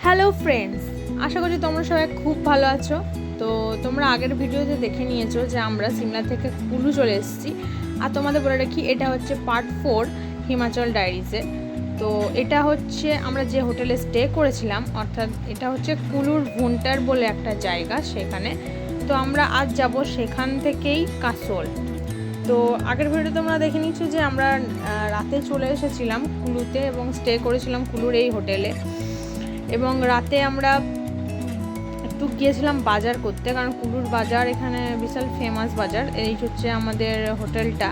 Hello friends, আশা করি তোমরা সবাই খুব ভালো আছো। তো তোমরা আগের ভিডিওতে দেখে নিয়েছো যে আমরা সিমলা থেকে কুলু চলে এসেছি। আর তোমাদের বলে রাখি, এটা হচ্ছে পার্ট 4 হিমাচল ডায়েরিজে। তো এটা হচ্ছে আমরা যে হোটেলে স্টে করেছিলাম, অর্থাৎ এটা হচ্ছে কুলুর ভুন্টার বলে একটা জায়গা, সেখানে। তো আমরা আজ যাব সেখান থেকেই কাসোল। তো আগের ভিডিওতে তোমরা দেখে নিচ্ছো যে আমরা রাতে চলে এসেছিলাম কুলুতে এবং স্টে করেছিলাম কুলুর এই হোটেলে। এবং রাতে আমরা একটু গিয়েছিলাম বাজার করতে, কারণ কুলুর বাজার এখানে বিশাল ফেমাস বাজার। এই হচ্ছে আমাদের হোটেলটা।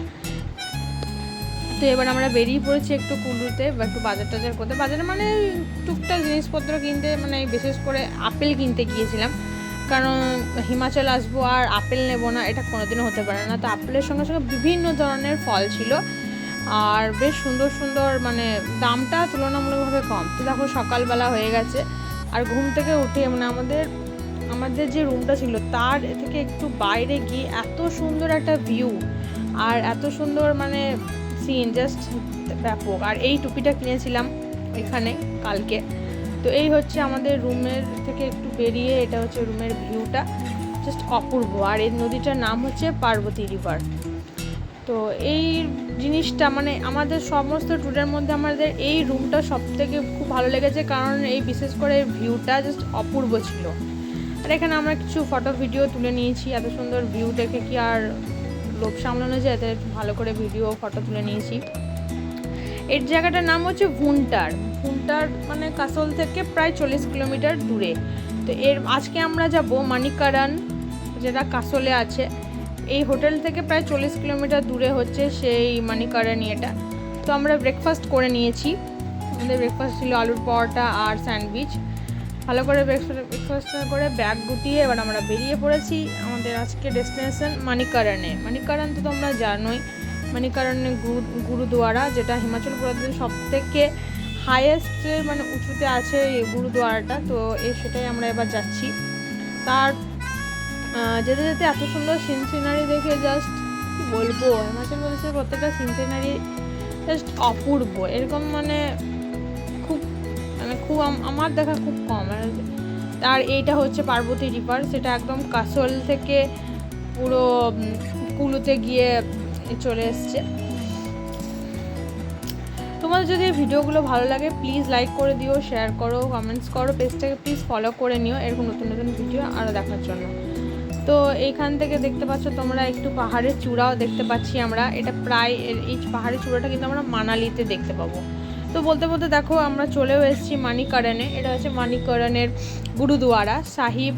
তো এবার আমরা বেরিয়ে পড়েছি একটু কুলুতে বা একটু বাজার টাজার করতে। বাজারে মানে টুকটাক জিনিসপত্র কিনতে, মানে বিশেষ করে আপেল কিনতে গিয়েছিলাম, কারণ হিমাচল আসবো আর আপেল নেবো না এটা কোনোদিনও হতে পারে না। তো আপেলের সঙ্গে সঙ্গে বিভিন্ন ধরনের ফল ছিল, আর বেশ সুন্দর সুন্দর, মানে দামটা তুলনামূলকভাবে কম। তো দেখো সকালবেলা হয়ে গেছে, আর ঘুম থেকে উঠে মানে আমাদের যে রুমটা ছিল তার থেকে একটু বাইরে গিয়ে এত সুন্দর একটা ভিউ আর এত সুন্দর মানে সিন, জাস্ট ব্যাপক। আর এই টুপিটা কিনেছিলাম এখানে কালকে। তো এই হচ্ছে আমাদের রুমের থেকে একটু বেরিয়ে, এটা হচ্ছে রুমের ভিউটা, জাস্ট অপূর্ব। আর এই নদীটার নাম হচ্ছে পার্বতী রিভার। তো এই জিনিসটা মানে আমাদের সমস্ত ট্যুরের মধ্যে আমাদের এই রুমটা সব থেকে খুব ভালো লেগেছে, কারণ এই বিশেষ করে ভিউটা জাস্ট অপূর্ব ছিল। আর এখানে আমরা কিছু ফটো ভিডিও তুলে নিয়েছি। এত সুন্দর ভিউ দেখে কি আর লোভ সামলানো যায়, তাই ভালো করে ভিডিও ফটো তুলে নিয়েছি। এই জায়গাটার নাম হচ্ছে ভুন্টার মানে কাসোল থেকে প্রায় 40 কিলোমিটার দূরে। তো আজকে আমরা যাব মানিকারান, যেটা কাসোলে আছে। এই হোটেল থেকে প্রায় 40 কিলোমিটার দূরে হচ্ছে সেই মানিকারানি এটা। তো আমরা ব্রেকফাস্ট করে নিয়েছি। আমাদের ব্রেকফাস্ট ছিল আলুর পরোটা আর স্যান্ডউইচ। ভালো করে ব্রেকফাস্ট করে ব্যাগ গুটিয়ে এবার আমরা বেরিয়ে পড়েছি আমাদের আজকে ডেস্টিনেশন মানিকারান। তো তোমরা জানোই মানিকারানে গুরুদুয়ারা, যেটা হিমাচল প্রদেশের সব থেকে হাইয়েস্ট মানে উঁচুতে আছে এই গুরুদুয়ারাটা। তো সেটাই আমরা এবার যাচ্ছি। তার যেতে যেতে এত সুন্দর সিনারি দেখে জাস্ট কী বলবো, হিমাচল প্রদেশের প্রত্যেকটা সিনারি জাস্ট অপূর্ব। এরকম মানে খুব আমার দেখা খুব কম। আর এইটা হচ্ছে পার্বতী রিভার, সেটা একদম কাসোল থেকে পুরো কুলুতে গিয়ে চলে এসছে। তোমাদের যদি এই ভিডিওগুলো ভালো লাগে প্লিজ লাইক করে দিও, শেয়ার করো, কমেন্টস করো, পেজটাকে প্লিজ ফলো করে নিও এরকম নতুন নতুন ভিডিও আরও দেখার জন্য। তো এইখান থেকে দেখতে পাচ্ছ তোমরা একটু পাহাড়ের চূড়াও দেখতে পাচ্ছি আমরা। এটা প্রায় এই পাহাড়ের চূড়াটা কিন্তু আমরা মানালিতে দেখতে পাবো। তো বলতে বলতে দেখো আমরা চলেও এসেছি মানিকারানে। এটা হচ্ছে মানিকারানের গুরুদুয়ারা সাহিব,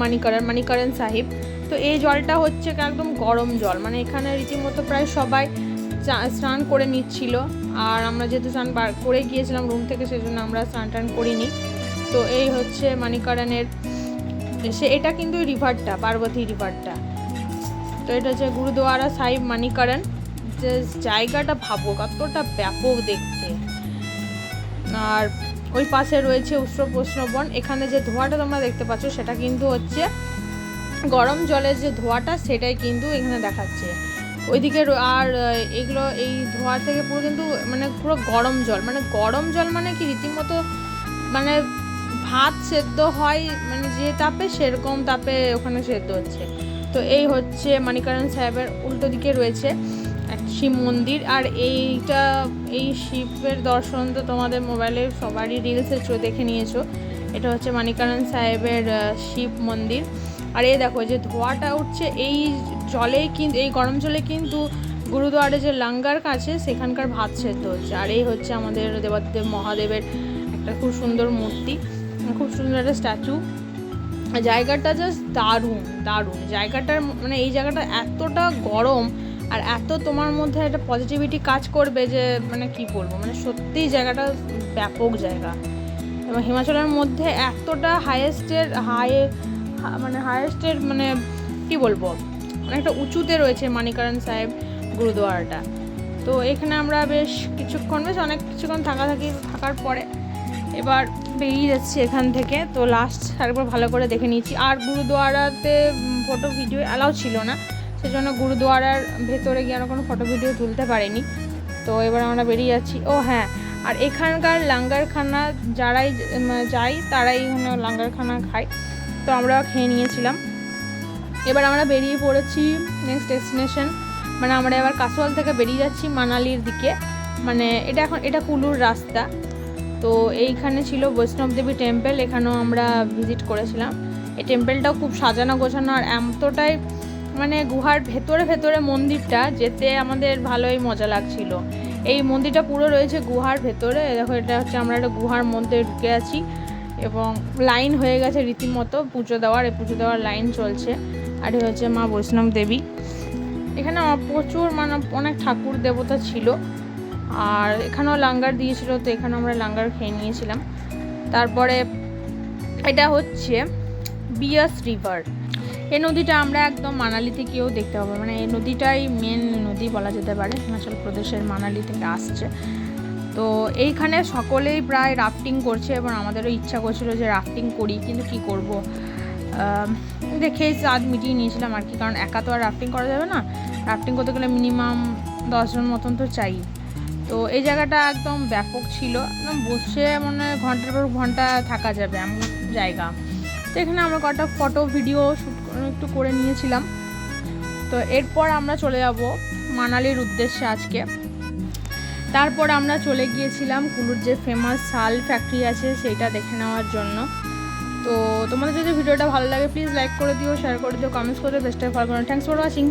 মানিকারান সাহিব। তো এই জলটা হচ্ছে একদম গরম জল, মানে এখানে রীতিমতো প্রায় সবাই স্নান করে নিচ্ছিল। আর আমরা যেহেতু স্নান করে গিয়েছিলাম রুম থেকে, সেজন্য আমরা স্নান টান করিনি। তো এই হচ্ছে মানিকারানের এটা কিন্তু রিভারটা, পার্বতী রিভারটা। তো এটা হচ্ছে গুরুদুয়ারা সাহিব মানিকারান। যে জায়গাটা ভাবো কতটা ব্যাপক দেখতে। আর ওই পাশে রয়েছে উষ্ণ বন। এখানে যে ধোঁয়াটা তোমরা দেখতে পাচ্ছ সেটা কিন্তু হচ্ছে গরম জলের যে ধোঁয়াটা, সেটাই কিন্তু এখানে দেখাচ্ছে ওইদিকে। আর এগুলো এই ধোঁয়ার থেকে পুরো কিন্তু মানে পুরো গরম জল মানে কি রীতিমতো মানে ভাত সেদ্ধ হয়, মানে যে তাপে সেরকম তাপে ওখানে সেদ্ধ হচ্ছে। তো এই হচ্ছে মানিকারান সাহেবের উল্টো দিকে রয়েছে এক শিব মন্দির। আর এই শিবের দর্শন তো তোমাদের মোবাইলে সবারই রিলসে দেখে নিয়েছো। এটা হচ্ছে মানিকারান সাহেবের শিব মন্দির। আর এই দেখো যে ধোঁয়াটা উঠছে এই জলে, কিন্তু এই গরম জলে কিন্তু গুরুদুয়ারে যে লাঙ্গার কাছে সেখানকার ভাত সেদ্ধ হচ্ছে। আর এই হচ্ছে আমাদের দেবাদেব মহাদেবের একটা খুব সুন্দর মূর্তি, খুব সুন্দর একটা স্ট্যাচু। জায়গাটা জাস্ট দারুণ জায়গাটার, মানে এই জায়গাটা এতটা গরম আর এত তোমার মধ্যে একটা পজিটিভিটি কাজ করবে যে মানে কি বলবো, মানে সত্যিই জায়গাটা ব্যাপক জায়গা। এবং হিমাচলের মধ্যে এতটা হাইয়েস্টের মানে কি বলবো, অনেকটা উঁচুতে রয়েছে মানিকারান সাহেব গুরুদুয়ারাটা। তো এখানে আমরা বেশ অনেক কিছুক্ষণ থাকার পরে এবার বেরিয়ে যাচ্ছি এখান থেকে। তো লাস্ট একবার ভালো করে দেখে নিয়েছি। আর গুরুদুয়ারাতে ফটো ভিডিও অ্যালাউ ছিল না, সেজন্য গুরুদুয়ারার ভেতরে গিয়ে আমরা কোনো ফটো ভিডিও তুলতে পারিনি। তো এবার আমরা বেরিয়ে যাচ্ছি। ও হ্যাঁ, আর এখানকার লাঙ্গারখানা যারাই যায় তারাই এখানে লাঙ্গারখানা খায়। তো আমরা খেয়ে নিয়েছিলাম। এবার আমরা বেরিয়ে পড়েছি নেক্সট ডেস্টিনেশন, মানে আমরা এবার কাসওয়াল থেকে বেরিয়ে যাচ্ছি মানালির দিকে। মানে এটা কুলুর রাস্তা। তো এইখানে ছিল বৈষ্ণব দেবী টেম্পল, এখানেও আমরা ভিজিট করেছিলাম। এই টেম্পলটাও খুব সাজানো গোছানো, আর এতটাই মানে গুহার ভেতরে মন্দিরটা যেতে আমাদের ভালোই মজা লাগছিল। এই মন্দিরটা পুরো রয়েছে গুহার ভেতরে। দেখো এটা হচ্ছে আমরা একটা গুহার মধ্যে ঢুকে আছি এবং লাইন হয়ে গেছে রীতিমতো পুজো দেওয়ার, এই পুজো দেওয়ার লাইন চলছে। আর এই হচ্ছে মা বৈষ্ণব দেবী। এখানে প্রচুর মানে অনেক ঠাকুর দেবতা ছিল, আর এখানেও লাঙ্গার দিয়েছিল, তো এখানে আমরা লাঙ্গার খেয়ে নিয়েছিলাম। তারপরে এটা হচ্ছে বিয়াস রিভার। এই নদীটা আমরা একদম মানালি থেকেও দেখতে পাবো, মানে এই নদীটাই মেন নদী বলা যেতে পারে, হিমাচল প্রদেশের মানালি থেকে আসছে। তো এইখানে সকলেই প্রায় রাফটিং করছে এবং আমাদেরও ইচ্ছা করছিল যে রাফটিং করি, কিন্তু কি করব, দেখেই স্বাদ মিটিয়ে নিয়েছিলাম আর কি। কারণ একা তো আর রাফটিং করা যাবে না, রাফটিং করতে গেলে মিনিমাম 10 জন মতন তো চাই। তো এই জায়গাটা একদম ব্যাপক ছিল, একদম বসে মানে ঘন্টার পর ঘন্টা থাকা যাবে এমন জায়গা। তো এখানে আমরা কটা ফটো ভিডিও শ্যুট একটু করে নিয়েছিলাম। তো এরপর আমরা চলে যাব মানালির উদ্দেশ্যে আজকে। তারপর আমরা চলে গিয়েছিলাম কুলুর যে ফেমাস শাল ফ্যাক্টরি আছে সেইটা দেখে নেওয়ার জন্য। তো তোমাদের যদি ভিডিওটা ভালো লাগে প্লিজ লাইক করে দিও, শেয়ার করে দিও, কমেন্টস করে দিও, best of all. Thanks for watching.